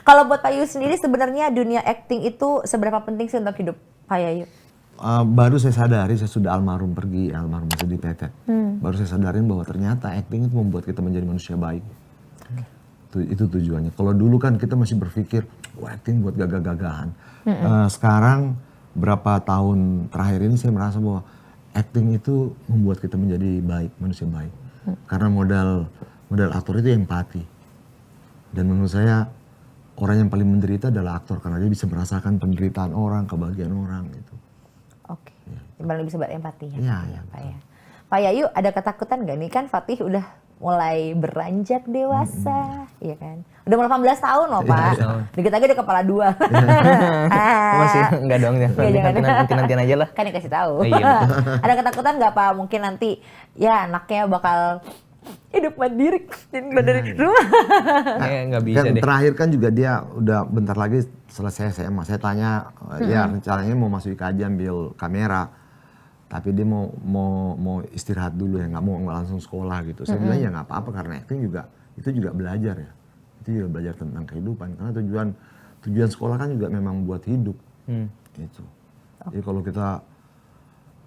Kalau buat Pak Yayu sendiri sebenarnya dunia acting itu seberapa penting sih untuk hidup Pak Yayu? Baru saya sadari, saya sudah almarhum masih di PT. Baru saya sadarin bahwa ternyata acting itu membuat kita menjadi manusia baik. Itu tujuannya. Kalau dulu kan kita masih berpikir, wah acting buat gagah-gagahan. Sekarang berapa tahun terakhir ini saya merasa bahwa acting itu membuat kita menjadi baik, manusia baik. Karena modal aktor itu empati. Dan menurut saya orang yang paling menderita adalah aktor, karena dia bisa merasakan penderitaan orang, kebahagiaan orang gitu. Oke, yang paling bisa berempati ya, Iya, Pak ya. Pak Yayu ada ketakutan gak nih, kan Fatih udah mulai beranjak dewasa, iya kan? Udah mulai 18 tahun loh Pak, dikit lagi udah kepala 2. Masih enggak dong ya. Jangan. Nanti aja lah. Kan dikasih tahu. Oh, iya, betul. Ada ketakutan nggak Pak? Mungkin nanti ya anaknya bakal hidup mandiri dan keluar dari rumah. Nggak bisa Kan deh. terakhir kan juga dia udah bentar lagi selesai SMA. Saya tanya, ya rencananya mau masuk IKJ ambil kamera. Tapi dia mau istirahat dulu ya, nggak langsung sekolah gitu. Saya bilang ya nggak apa-apa, karena acting juga itu juga belajar ya. Itu juga belajar tentang kehidupan. Karena tujuan sekolah kan juga memang buat hidup. Gitu. Jadi kalau kita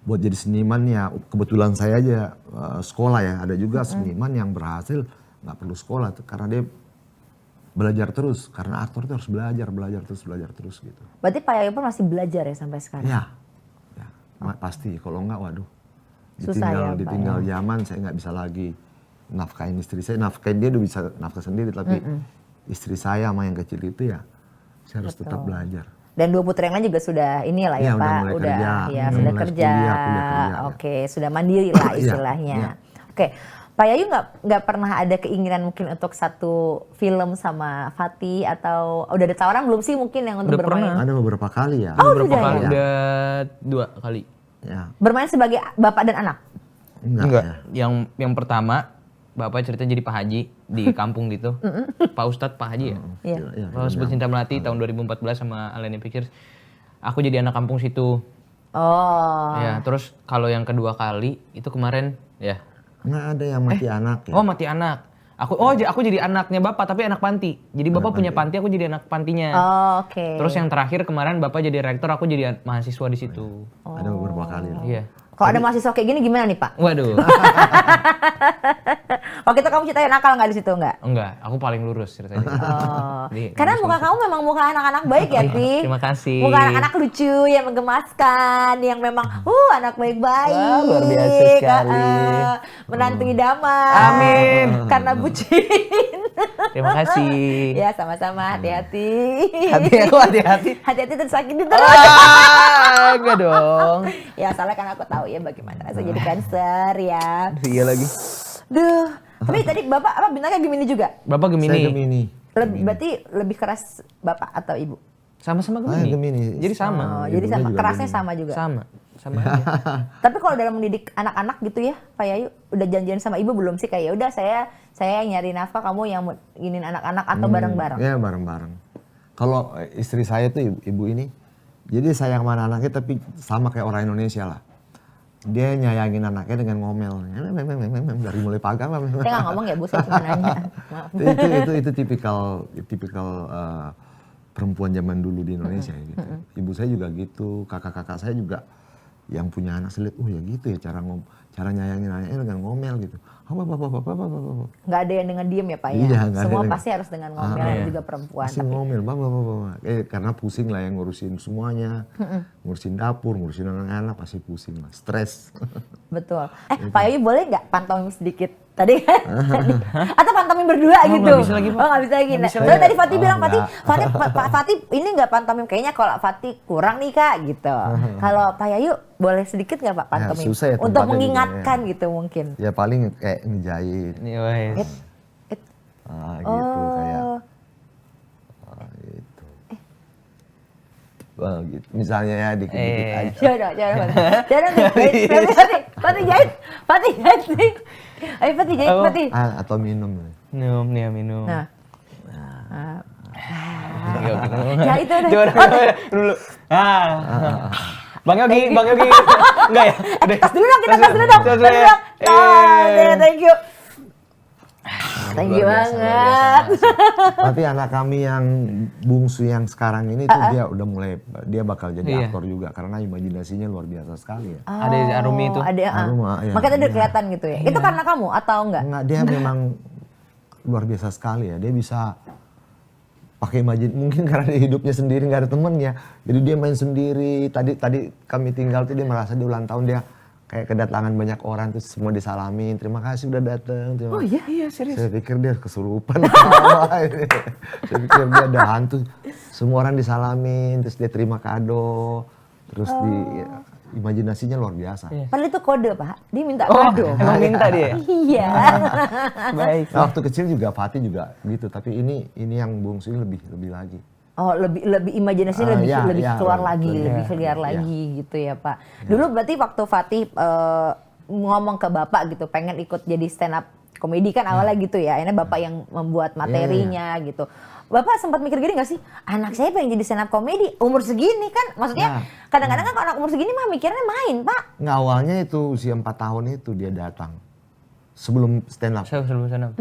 buat jadi seniman ya, kebetulan saya aja sekolah ya. Ada juga seniman yang berhasil nggak perlu sekolah tuh, karena dia belajar terus. Karena aktor itu harus belajar terus gitu. Berarti Pak Yayu pun masih belajar ya sampai sekarang? Ya. Pasti, kalau enggak waduh. Susah ya, Pak, ditinggal zaman, saya nggak bisa lagi nafkahin istri saya. Nafkahin dia udah bisa nafkah sendiri, tapi istri saya sama yang kecil itu ya saya harus tetap belajar. Dan 2 putra yang lain juga sudah inilah ya Iya, udah Pak, mulai kerja. ya Udah sudah mulai kerja. kuliah ya. Oke, sudah mandiri lah Iya, istilahnya. iya. Oke, Pak Yayu nggak pernah ada keinginan mungkin untuk satu film sama Fatih, atau udah ada tawaran belum sih mungkin yang untuk Udah bermain? pernah. Ada beberapa kali ya. Beberapa udah kali, ya? udah 2 kali. Ya, Bermain sebagai bapak dan anak? enggak. Ya. Yang pertama, Bapak cerita jadi Pak Haji di kampung gitu. Pak Ustadz Pak Haji ya. Iya. Iya, Kalau sebut Cinta Melati tahun 2014 sama Aleni Pictures. Aku jadi anak kampung situ. Oh. Ya, terus kalau yang kedua kali itu kemarin ya. Nggak ada yang mati anak ya. Oh, mati anak. Aku jadi anaknya Bapak tapi anak panti. Jadi Bapak punya panti, aku jadi anak pantinya. Oh, oke. Terus yang terakhir kemarin Bapak jadi rektor, aku jadi mahasiswa di situ. Ada beberapa kali lah. Iya. Kalau ada mahasiswa kayak gini gimana nih Pak? Waduh. Waktu itu kamu ceritain nakal nggak di situ nggak? Enggak, aku paling lurus ceritanya. Oh. Jadi, Karena muka kamu memang muka anak-anak baik ya, Ti. Terima kasih. Muka anak-anak lucu, yang menggemaskan, yang memang anak baik-baik. Wah, luar biasa sekali. Menantu idaman. Amin. Karena bucin. Terima kasih. Ya, sama-sama. Hati-hati. Hati-hati. Hati-hati tersakiti terus. Enggak dong. Ya, soalnya kan aku tahu ya bagaimana rasanya jadi cancer ya. Iya lagi. Duh. Tapi tadi Bapak apa bintangnya Gemini juga? Bapak Gemini. Saya Gemini. Berarti lebih keras Bapak atau Ibu? Sama-sama Saya Gemini. Gemini. Jadi sama. Oh, jadi ibunya sama. juga Kerasnya Gemini. sama juga. Sama aja. Tapi kalau dalam mendidik anak-anak gitu ya, Pak Yayu, udah janjian sama Ibu belum sih? Kayak ya udah saya nyari nafkah, kamu yang inginin anak-anak, atau bareng-bareng? Ya bareng-bareng. Kalau istri saya tuh ibu ini, jadi sayang sama anak-anaknya tapi sama kayak orang Indonesia lah. dia nyayangin anaknya dengan ngomel. Dari mulai pagi. Saya nggak ngomong ya Bu, saya cuma nanya. Maaf. itu tipikal perempuan zaman dulu di Indonesia gitu. Ibu saya juga gitu, kakak-kakak saya juga yang punya anak saya lihat, oh ya gitu ya cara nyayangin anaknya dengan ngomel gitu. Nggak ada yang dengan diem ya Pak ya? Iya, nggak ada Semua yang- pasti harus dengan ngomel, iya. juga perempuan. Pasti ngomel, karena pusing lah yang ngurusin semuanya, ngurusin dapur, ngurusin anak-anak pasti pusing lah, stres. Betul. Pak Yayu boleh nggak pantomim sedikit? Tadi kan? Atau pantomim berdua gitu? nggak bisa lagi, Pak. Oh nggak bisa lagi. Nggak bisa Soalnya lagi. tadi Fatih bilang, Oh, Fatih ini nggak pantomim. Kayaknya kalau Fatih kurang nih Kak gitu. Kalau Pak Yayu boleh sedikit nggak Pak pantomim? susah ya Untuk tempatnya mengingatkan juga, gitu mungkin. Ya paling kayak ngejahit, Nih, wes. gitu kayak Oh, gitu. Wah, gitu. Misalnya ya dikit-dikit aja. jangan Fatih jahit nih. Ayo Fatih jahit, Oh. Fatih. Atau minum. Minum nih, minum. Nah. Oke, oke. Ya itu udah. Coba dulu. Bang Yogi. Enggak ya? Udah. Tas dulu dong, kita tas dulu dong. Tas Tas dulu dulu ya. dong. Thank you. Thank you Luar biasa, banget. luar biasa. Tapi anak kami yang bungsu yang sekarang ini tuh dia udah mulai, dia bakal jadi Iya. aktor juga karena imajinasinya luar biasa sekali ya. Ada Arumi itu. Ada, Aruma, ya. Makanya tadi udah Iya. kelihatan gitu ya. Itu karena kamu atau enggak? Enggak, dia memang luar biasa sekali ya. Dia bisa pakai mungkin karena dia hidupnya sendiri, nggak ada temennya. Jadi dia main sendiri. Tadi kami tinggal tuh dia merasa di ulang tahun dia kayak kedatangan banyak orang tuh semua disalamin. Terima kasih udah datang. Oh iya? Iya, serius. Saya pikir dia kesurupan. Saya pikir dia ada hantu. Semua orang disalamin, terus dia terima kado. Terus imajinasinya luar biasa. Iya. Padahal itu kode Pak. Dia minta Oh, kado. emang minta dia? Iya. Baik. Nah, waktu kecil juga Fatih juga gitu, tapi ini yang bungsu ini lebih lagi. Oh lebih imajinasinya lebih Iya, keluar betul. lagi, lebih Iya, liar iya. lagi gitu ya Pak. Dulu berarti waktu Fatih ngomong ke Bapak gitu, pengen ikut jadi stand up komedi kan awalnya gitu ya. Akhirnya Bapak yang membuat materinya gitu. Bapak sempat mikir gini gak sih? Anak saya pengen jadi stand up komedi umur segini kan? Maksudnya kadang-kadang kan kalau anak umur segini mah mikirnya main Pak. Nggak, awalnya itu usia 4 tahun itu dia datang. Sebelum stand up. Saya sebelum sana.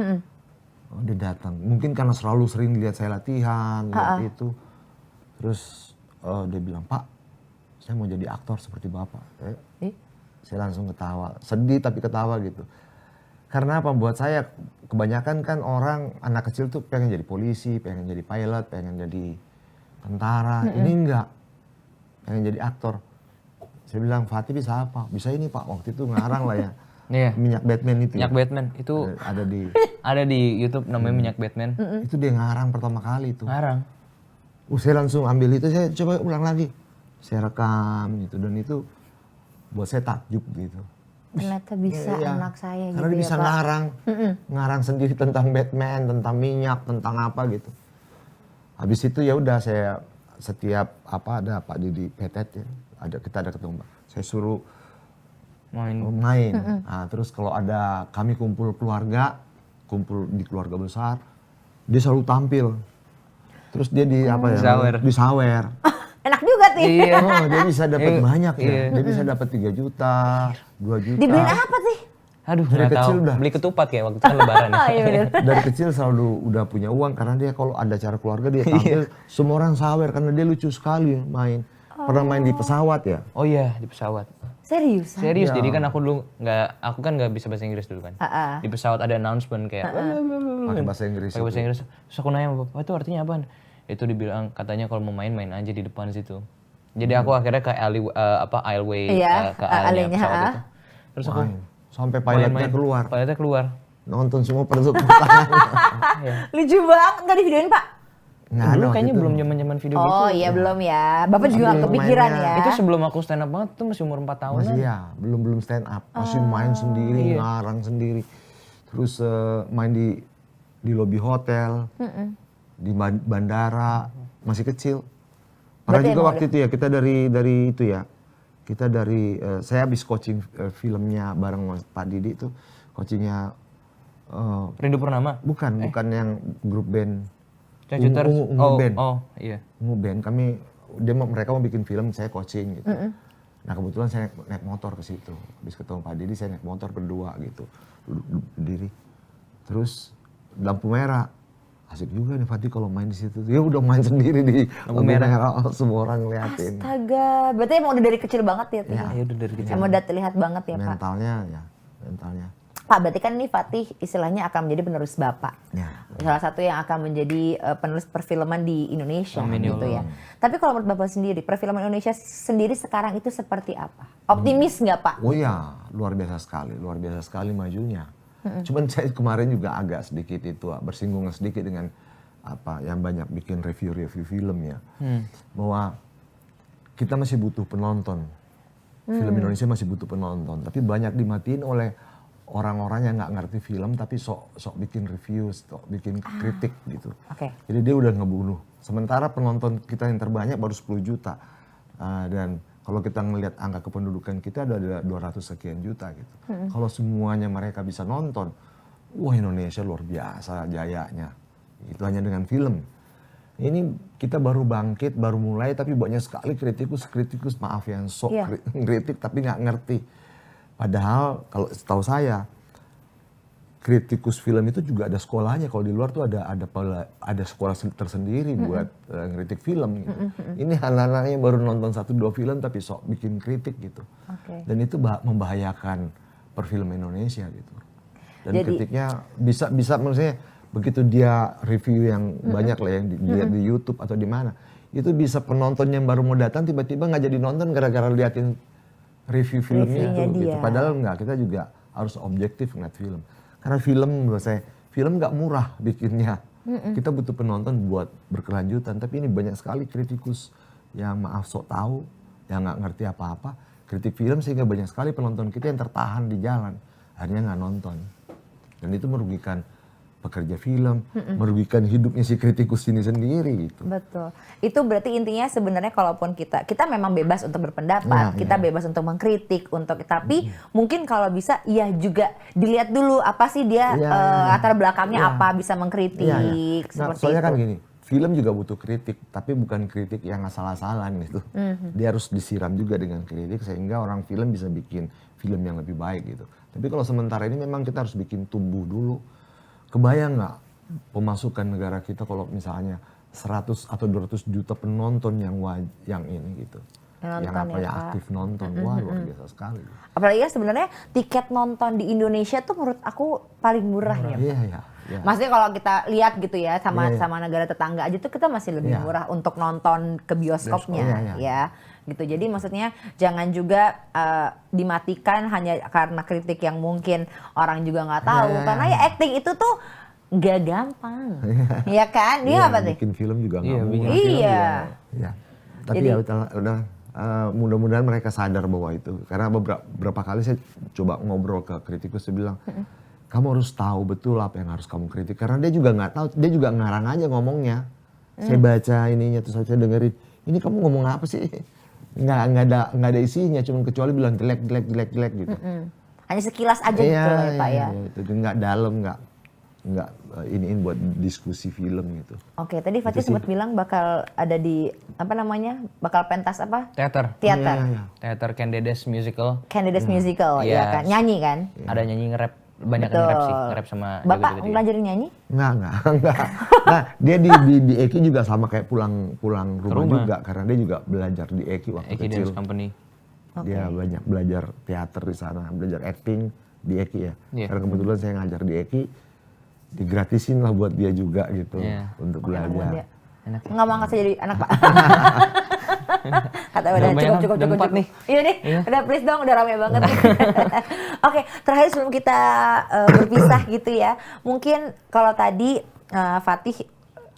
Oh, dia datang. Mungkin karena selalu sering lihat saya latihan, lihat itu. Terus dia bilang, "Pak, saya mau jadi aktor seperti Bapak." Saya langsung ketawa. Sedih tapi ketawa gitu. Karena apa? Buat saya kebanyakan kan orang anak kecil tuh pengen jadi polisi, pengen jadi pilot, pengen jadi tentara. Ini enggak. Pengen jadi aktor. Saya bilang, "Fatih bisa apa?" "Bisa ini Pak." Waktu itu ngarang lah ya. Iya. Minyak Batman itu. Minyak Batman itu Ada di di YouTube namanya Minyak Batman. itu dia ngarang pertama kali itu. Ngarang. Saya langsung ambil itu, saya coba ulang lagi. Saya rekam gitu, dan itu buat saya takjub gitu. Ternyata bisa Iya. anak saya Karena gitu dia ya bisa Pak. ngarang sendiri tentang Batman, tentang minyak, tentang apa gitu. Habis itu ya udah saya setiap ada Pak Didi Petet ya, kita ada ketemu. Saya suruh main. Nah, terus kalau ada kami kumpul di keluarga besar, dia selalu tampil. Terus dia disawer. Enak juga tuh. Iya. Oh, dia bisa dapat Iya. banyak ya. Iya. Dia bisa dapat 3 juta, 2 juta. Dibeliin apa sih? Aduh, Dari nggak tahu. kecil udah. Beli ketupat kayak waktu kan lebaran ya. Oh iya bener. Dari kecil selalu udah punya uang karena dia kalau ada acara keluarga dia tampil, semua orang sawer karena dia lucu sekali main. Pernah main di pesawat ya? Oh iya, di pesawat. Serius? Serius, jadi kan aku nggak bisa bahasa Inggris dulu kan. Di pesawat ada announcement kayak Pakai bahasa Inggris. pakai bahasa itu. Inggris. Terus aku nanya sama Bapak, itu artinya apaan? Itu dibilang katanya kalau mau main aja di depan situ. Jadi aku akhirnya ke aisleway Iya, ke aisle-nya alley-nya, pesawat itu. Terus aku Main. Sampai pilotnya main-main. keluar. Pilotnya keluar. Nonton semua pada tepuk tangan. Lucu banget. Nggak di videoin Pak? Nggak ada Dulu waktu kayaknya itu. belum zaman video gitu. Oh iya belum ya. Bapak juga nggak Belum kepikiran mainnya. ya. Itu sebelum aku stand up banget tuh masih umur 4 tahun. Masih ya, belum stand up. Masih main sendiri, ngarang sendiri. Terus main di lobi hotel, di bandara, masih kecil. Pernah Berarti juga emang waktu itu ya, kita dari itu ya. Kita dari, saya habis coaching filmnya bareng Pak Didi tuh. Coachingnya, Rindu Purnama. bukan yang grup band. Cacuter. Ungu band. Oh, iya. Ungu band, mereka mau bikin film, saya coaching gitu. Nah kebetulan saya naik motor ke situ. Habis ketemu Pak Didi saya naik motor berdua gitu. Duduk berdiri. Terus lampu merah. Asik juga nih Fatih kalau main di situ. Dia udah main sendiri di lampu merah. Semua orang ngeliatin. Astaga, berarti emang udah dari kecil banget ya? Ya, udah dari kecil. Emang udah terlihat banget ya Pak? Mentalnya. Pak, berarti kan ini Fatih istilahnya akan menjadi penerus Bapak. Ya. Salah satu yang akan menjadi penulis perfilman di Indonesia Amin, ya gitu ya. Allah. Tapi kalau menurut Bapak sendiri, perfilman Indonesia sendiri sekarang itu seperti apa? Optimis nggak Pak? Oh ya, luar biasa sekali majunya. Cuman saya kemarin juga agak sedikit itu bersinggung sedikit dengan apa yang banyak bikin review film ya. Bahwa kita masih butuh penonton. Film Indonesia masih butuh penonton, tapi banyak dimatiin oleh orang-orang yang nggak ngerti film tapi sok bikin review, sok bikin kritik gitu. Oke. Jadi dia udah ngebunuh. Sementara penonton kita yang terbanyak baru 10 juta. Dan kalau kita ngelihat angka kependudukan kita ada 200 sekian juta gitu. Kalau semuanya mereka bisa nonton, wah Indonesia luar biasa jayanya. Itu hanya dengan film. Ini kita baru bangkit, baru mulai tapi banyak sekali kritikus maaf yang sok kritik tapi nggak ngerti. Padahal kalau setahu saya kritikus film itu juga ada sekolahnya. Kalau di luar tuh ada sekolah tersendiri buat ngeritik film gitu. Ini anak-anak yang baru nonton 1-2 film tapi sok bikin kritik gitu. Dan itu membahayakan perfilm Indonesia gitu. Dan kritiknya bisa maksudnya begitu dia review yang banyak lah yang dilihat di YouTube atau di mana, itu bisa penonton yang baru mau datang tiba-tiba nggak jadi nonton gara-gara liatin review filmnya itu gitu. Padahal enggak, kita juga harus objektif ngeliat film. Karena film menurut saya, film nggak murah bikinnya. Kita butuh penonton buat berkelanjutan. Tapi ini banyak sekali kritikus yang maaf sok tahu, yang nggak ngerti apa-apa. Kritik film sehingga banyak sekali penonton kita yang tertahan di jalan. Akhirnya nggak nonton. Dan itu merugikan pekerja film, merugikan hidupnya si kritikus ini sendiri gitu. Betul. Itu berarti intinya sebenarnya kalaupun kita memang bebas untuk berpendapat, kita bebas untuk mengkritik, tapi mungkin kalau bisa ya juga dilihat dulu apa sih dia latar belakangnya apa bisa mengkritik seperti soalnya itu. kan gini, film juga butuh kritik, tapi bukan kritik yang asal-asalan gitu. Dia harus disiram juga dengan kritik sehingga orang film bisa bikin film yang lebih baik gitu. Tapi kalau sementara ini memang kita harus bikin tumbuh dulu. Kebayang nggak pemasukan negara kita kalau misalnya 100 atau 200 juta penonton yang ini gitu. Yang aktif nonton. Wah luar biasa sekali. Apalagi ya sebenarnya tiket nonton di Indonesia tuh menurut aku paling murah ya. Iya. Maksudnya kalau kita lihat gitu ya sama negara tetangga aja tuh kita masih lebih murah untuk nonton ke bioskopnya ya. Gitu. Jadi maksudnya jangan juga dimatikan hanya karena kritik yang mungkin orang juga nggak tahu. Karena ya acting itu tuh nggak gampang. Iya kan? Dia apa sih? Bikin film juga nggak murah. Iya. Ya. Tapi ya udah mudah-mudahan mereka sadar bahwa itu. Karena beberapa kali saya coba ngobrol ke kritikus, saya bilang, kamu harus tahu betul apa yang harus kamu kritik. Karena dia juga nggak tahu, dia juga ngarang aja ngomongnya. Saya baca ininya terus saya dengerin, ini kamu ngomong apa sih? Nggak ada isinya, cuma kecuali bilang jelek gitu. Hanya sekilas aja gitu ya Pak ya. Itu nggak dalam, nggak iniin buat diskusi film gitu. Oke, tadi Fatih sempat bilang bakal ada di bakal pentas apa? Teater. Teater Candidates Musical. Candidates Musical, ya kan? Nyanyi kan? Ada nyanyi nge-rap, banyak nge-rap sih, nge-rap sama Bapak joget-joget. belajar nyanyi? Enggak. Nah, dia di Eki juga sama kayak pulang rumah juga karena dia juga belajar di Eki waktu Eki kecil. Dance Company. Dia banyak belajar teater di sana, belajar acting di Eki ya. Karena kebetulan saya ngajar di Eki, digratisin lah buat dia juga gitu untuk belajar. Nggak mau angkat saya jadi anak Pak. Kata udah cukup nih. Iya nih, udah please dong, udah rame banget. Oke, terakhir sebelum kita berpisah gitu ya. Mungkin kalau tadi Fatih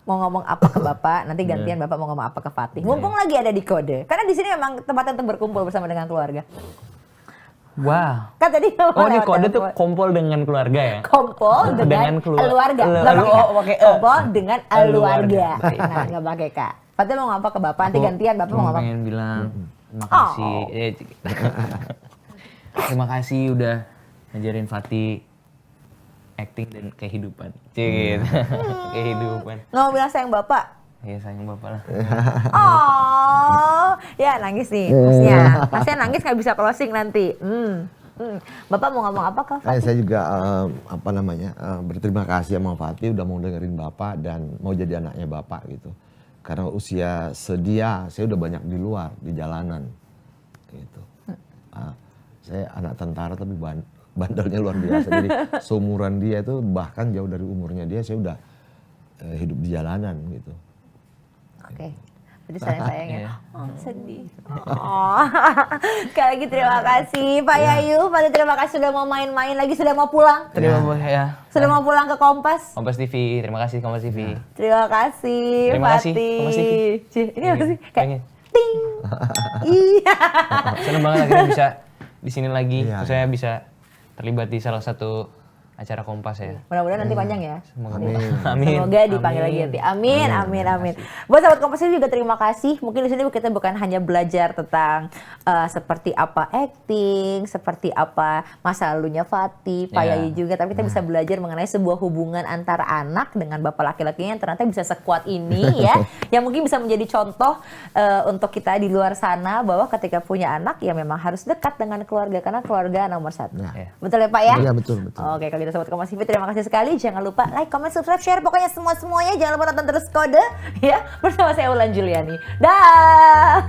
mau ngomong apa ke Bapak, nanti gantian Bapak mau ngomong apa ke Fatih. Mumpung lagi ada di Kode. Karena di sini memang tempatnya untuk berkumpul bersama dengan keluarga. Wah. Kan tadi Ini Kode tuh kompol dengan keluarga ya? Kompol dengan keluarga. Kompol dengan keluarga. Nah, nggak pakai Kak. Fatih mau ngapa ke Bapak, nanti gantian Bapak mau ngapa? Pengen bilang terima kasih. Terima kasih udah ngajarin Fatih acting dan kehidupan. Kehidupan. Nggak mau bilang sayang Bapak? Iya sayang Bapak lah. Oh, Ya nangis nih masnya. Masnya nangis nggak bisa closing nanti. Bapak mau ngomong apa Kak? Kayak saya juga berterima kasih sama Fatih udah mau dengerin Bapak dan mau jadi anaknya Bapak gitu. Karena usia sedia saya udah banyak di luar, di jalanan gitu. Saya anak tentara tapi bandelnya luar biasa. Jadi seumuran dia itu bahkan jauh dari umurnya dia saya udah hidup di jalanan gitu. Oke. Berarti sayang-sayangnya. Sedih. Sekali lagi terima kasih Pak Yayu. Pak terima kasih sudah mau main-main lagi, sudah mau pulang. Terima kasih ya. Sudah mau pulang ke Kompas. Kompas TV, terima kasih Kompas TV. Terima kasih Terima kasih, Fatih. Kompas TV. Ini apa sih? Kayak Pengen. ting. Iya. Seneng banget akhirnya bisa di sini lagi. Iya, Terus saya bisa terlibat di salah satu acara Kompas ya. Mudah-mudahan nanti panjang ya. Semoga Amin. Semoga dipanggil lagi nanti. Amin, amin, amin. Buat sahabat Kompas TV juga terima kasih. Mungkin di sini kita bukan hanya belajar tentang seperti apa acting, seperti apa masa lalunya Fatih, Pak Ya. Yayu juga, tapi kita bisa belajar mengenai sebuah hubungan antara anak dengan bapak laki-lakinya yang ternyata bisa sekuat ini ya. Yang mungkin bisa menjadi contoh untuk kita di luar sana bahwa ketika punya anak ya memang harus dekat dengan keluarga karena keluarga nomor satu. Ya. Betul ya Pak ya? Iya betul. Oke, kalau gitu Sobat Kompas TV terima kasih sekali. Jangan lupa like, comment, subscribe, share. Pokoknya semua-semuanya. Jangan lupa nonton terus Kode ya bersama saya Ulan Juliani. Dah.